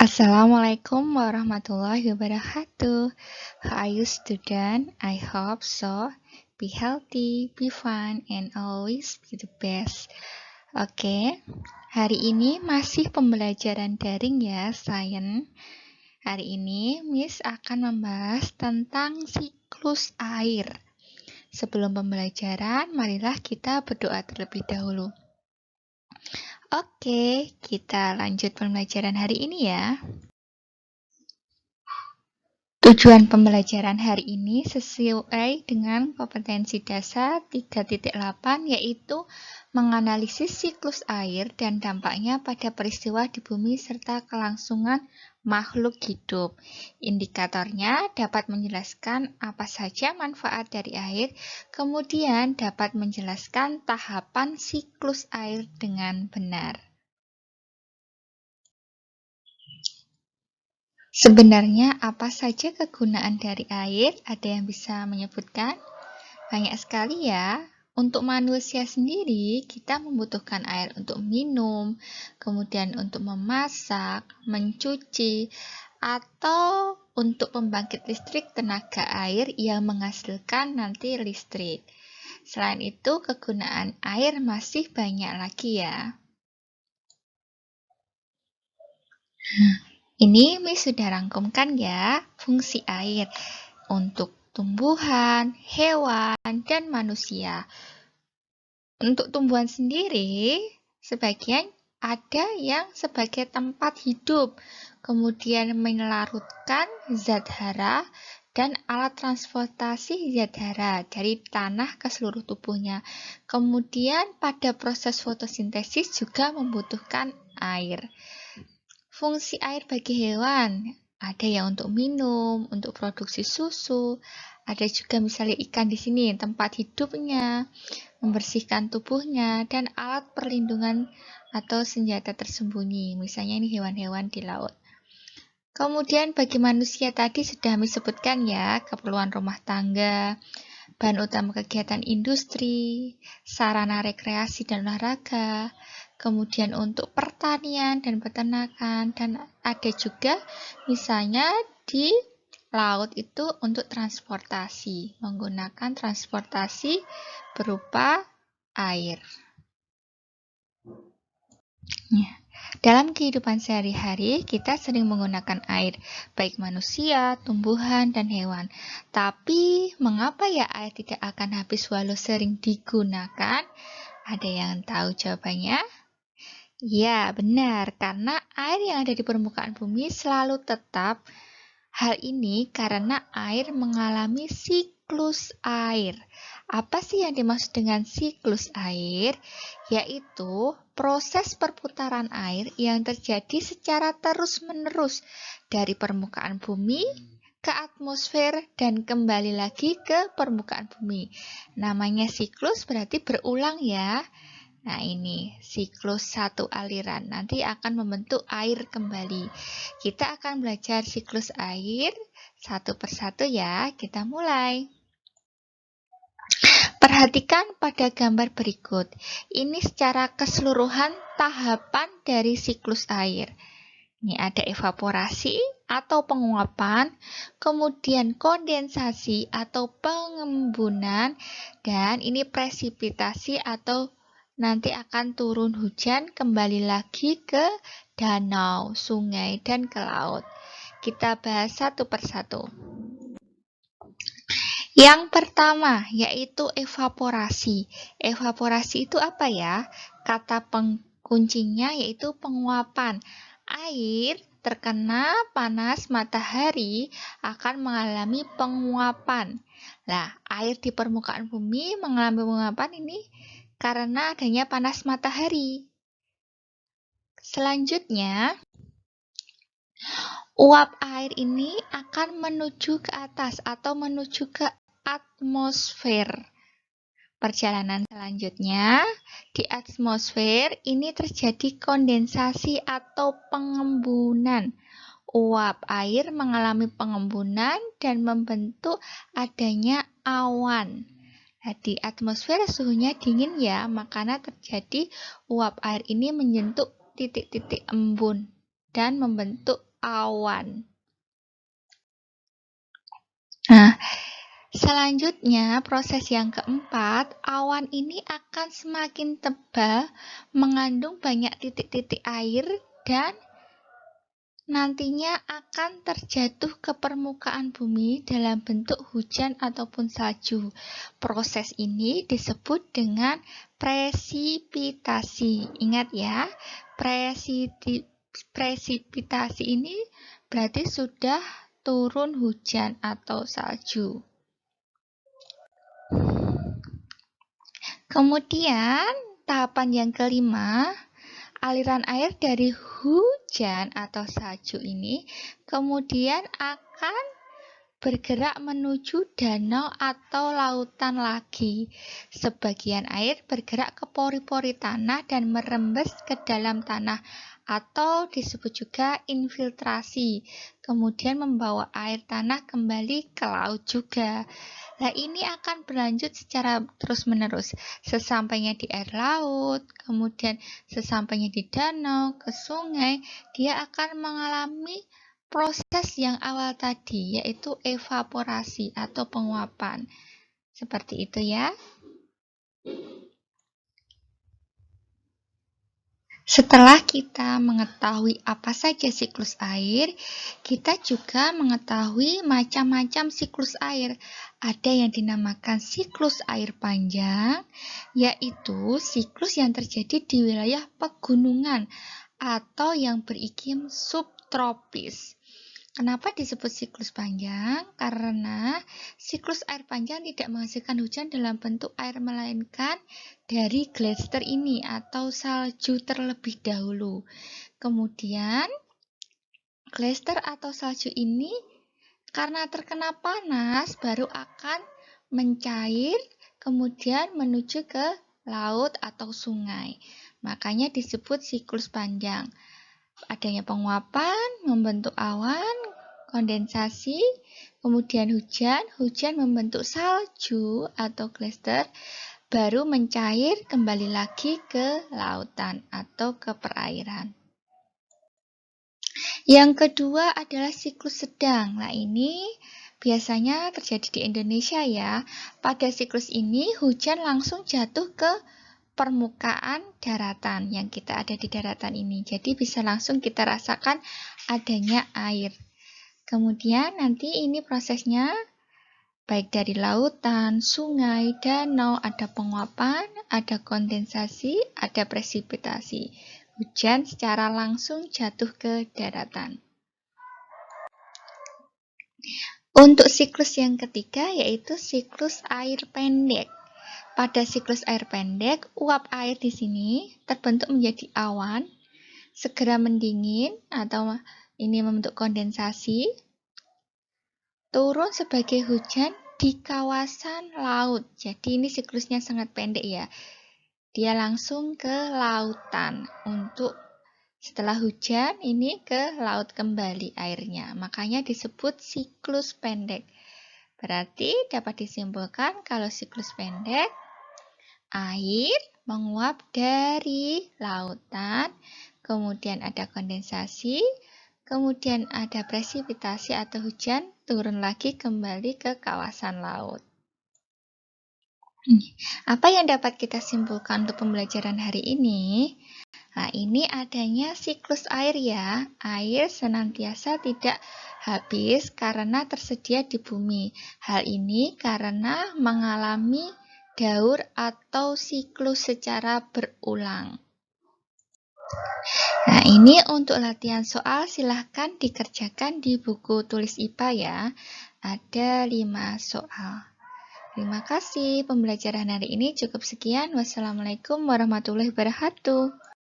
Assalamualaikum warahmatullahi wabarakatuh. How are you, student? I hope so. Be healthy, be fun, and always be the best. Oke, hari ini masih pembelajaran daring ya, Science. Hari ini Miss akan membahas tentang siklus air. Sebelum pembelajaran, marilah kita berdoa terlebih dahulu. Oke, kita lanjut pembelajaran hari ini ya. Tujuan pembelajaran hari ini sesuai dengan kompetensi dasar 3.8 yaitu menganalisis siklus air dan dampaknya pada peristiwa di bumi serta kelangsungan makhluk hidup. Indikatornya dapat menjelaskan apa saja manfaat dari air, kemudian dapat menjelaskan tahapan siklus air dengan benar. Sebenarnya apa saja kegunaan dari air? Ada yang bisa menyebutkan? Banyak sekali ya. Untuk manusia sendiri, kita membutuhkan air untuk minum, kemudian untuk memasak, mencuci, atau untuk pembangkit listrik tenaga air yang menghasilkan nanti listrik. Selain itu, kegunaan air masih banyak lagi ya. Ini Miss sudah rangkumkan ya fungsi air untuk tumbuhan, hewan, dan manusia. Untuk tumbuhan sendiri, sebagian ada yang sebagai tempat hidup, kemudian melarutkan zat hara dan alat transportasi zat hara dari tanah ke seluruh tubuhnya. Kemudian pada proses fotosintesis juga membutuhkan air. Fungsi air bagi hewan, ada yang untuk minum, untuk produksi susu, ada juga misalnya ikan di sini, tempat hidupnya, membersihkan tubuhnya, dan alat perlindungan atau senjata tersembunyi, misalnya ini hewan-hewan di laut. Kemudian bagi manusia tadi sudah disebutkan ya, keperluan rumah tangga, bahan utama kegiatan industri, sarana rekreasi dan olahraga, kemudian untuk pertanian dan peternakan, dan ada juga misalnya di laut itu untuk transportasi, menggunakan transportasi berupa air. Ya. Dalam kehidupan sehari-hari, kita sering menggunakan air, baik manusia, tumbuhan, dan hewan. Tapi, mengapa ya air tidak akan habis walau sering digunakan? Ada yang tahu jawabannya? Ya, benar. Karena air yang ada di permukaan bumi selalu tetap. Hal ini karena air mengalami siklus air. Apa sih yang dimaksud dengan siklus air? Yaitu proses perputaran air yang terjadi secara terus-menerus dari permukaan bumi ke atmosfer dan kembali lagi ke permukaan bumi. Namanya siklus berarti berulang ya. Nah, ini siklus satu aliran. Nanti akan membentuk air kembali. Kita akan belajar siklus air satu persatu ya. Kita mulai. Perhatikan pada gambar berikut. Ini secara keseluruhan tahapan dari siklus air. Ini ada evaporasi atau penguapan, kemudian kondensasi atau pengembunan, dan ini presipitasi atau nanti akan turun hujan kembali lagi ke danau, sungai, dan ke laut. Kita bahas satu persatu. Yang pertama yaitu evaporasi. Evaporasi itu apa ya? Kata kuncinya yaitu penguapan. Air terkena panas matahari akan mengalami penguapan. Nah, air di permukaan bumi mengalami penguapan ini karena adanya panas matahari. Selanjutnya, uap air ini akan menuju ke atas atau menuju ke atmosfer. Perjalanan selanjutnya, di atmosfer ini terjadi kondensasi atau pengembunan. Uap air mengalami pengembunan dan membentuk adanya awan. Nah, di atmosfer suhunya dingin ya, makanya terjadi uap air ini menyentuh titik-titik embun. dan membentuk awan. Nah, selanjutnya, proses yang keempat, awan ini akan semakin tebal, mengandung banyak titik-titik air, dan nantinya akan terjatuh ke permukaan bumi dalam bentuk hujan ataupun salju. Proses ini disebut dengan presipitasi. Ingat ya, presipitasi ini berarti sudah turun hujan atau salju. Kemudian, tahapan yang kelima, aliran air dari hujan atau salju ini kemudian akan bergerak menuju danau atau lautan lagi. Sebagian air bergerak ke pori-pori tanah dan merembes ke dalam tanah atau disebut juga infiltrasi. Kemudian membawa air tanah kembali ke laut juga. Nah, ini akan berlanjut secara terus-menerus. Sesampainya di air laut, kemudian sesampainya di danau, ke sungai, dia akan mengalami proses yang awal tadi, yaitu evaporasi atau penguapan. Seperti itu ya. Setelah kita mengetahui apa saja siklus air, kita juga mengetahui macam-macam siklus air. Ada yang dinamakan siklus air panjang, yaitu siklus yang terjadi di wilayah pegunungan atau yang beriklim subtropis. Kenapa disebut siklus panjang? Karena siklus air panjang tidak menghasilkan hujan dalam bentuk air, melainkan dari gletser ini atau salju terlebih dahulu. Kemudian, gletser atau salju ini karena terkena panas baru akan mencair, kemudian menuju ke laut atau sungai. Makanya disebut siklus panjang. Adanya penguapan, membentuk awan, kondensasi, kemudian hujan membentuk salju atau gletser, baru mencair kembali lagi ke lautan atau ke perairan. Yang kedua adalah siklus sedang. Nah, ini biasanya terjadi di Indonesia ya. Pada siklus ini, hujan langsung jatuh ke permukaan daratan yang kita ada di daratan ini. Jadi bisa langsung kita rasakan adanya air. Kemudian nanti ini prosesnya baik dari lautan, sungai, danau, ada penguapan, ada kondensasi, ada presipitasi. Hujan secara langsung jatuh ke daratan. Untuk siklus yang ketiga yaitu siklus air pendek. Pada siklus air pendek, uap air di sini terbentuk menjadi awan, segera mendingin atau ini membentuk kondensasi, turun sebagai hujan di kawasan laut. Jadi ini siklusnya sangat pendek ya. Dia langsung ke lautan untuk setelah hujan ini ke laut kembali airnya. Makanya disebut siklus pendek. Berarti dapat disimpulkan kalau siklus pendek, air menguap dari lautan, kemudian ada kondensasi, kemudian ada presipitasi atau hujan, turun lagi kembali ke kawasan laut. Apa yang dapat kita simpulkan untuk pembelajaran hari ini? Nah, ini adanya siklus air ya. Air senantiasa tidak habis karena tersedia di bumi. Hal ini karena mengalami daur atau siklus secara berulang. Nah, ini untuk latihan soal silahkan dikerjakan di buku tulis IPA ya. Ada 5 soal. Terima kasih, pembelajaran hari ini cukup sekian. Wassalamualaikum warahmatullahi wabarakatuh.